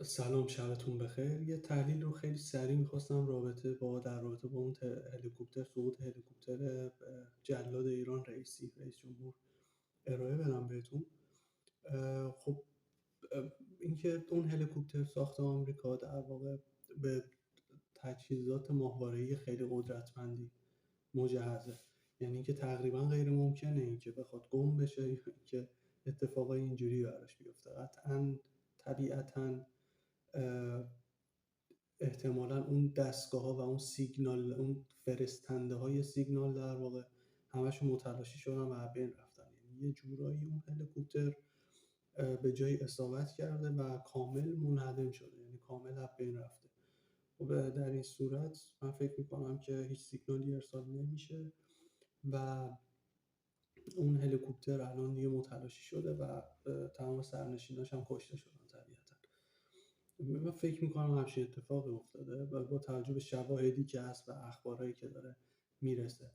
سلام، شبتون بخیر. یه تحلیل رو خیلی سریع میخواستم در رابطه با اون هلیکوپتر، سقوط هلیکوپتر جلاد ایران، رئیس جمهور ارائه بدم بهتون. خب، اینکه اون هلیکوپتر ساخت آمریکا در واقع به تجهیزات ماهواره‌ای خیلی قدرتمندی مجهزه، یعنی اینکه تقریبا غیر ممکنه اینکه بخواد گم بشه یا اینکه اتفاقای اینجوری براش بیفته. قطعا طبیعتاً احتمالا اون دستگاه‌ها و اون سیگنال، اون فرستنده های سیگنال در واقع همشون متلاشی شدن و از بین رفتن. یعنی یه جورایی اون هلیکوپتر به جای اصابت کرده و کامل منهدم شده، یعنی کامل از بین رفته. و در این صورت من فکر میکنم که هیچ سیگنالی ارسال نمیشه و اون هلیکوپتر الان دیگه متلاشی شده و تمام سرنشیناش هم کشته شدن طبیعتا. من فکر میکنم همچین اتفاقی افتاده و با توجه به شواهدی که هست و اخبارهایی که داره میرسه.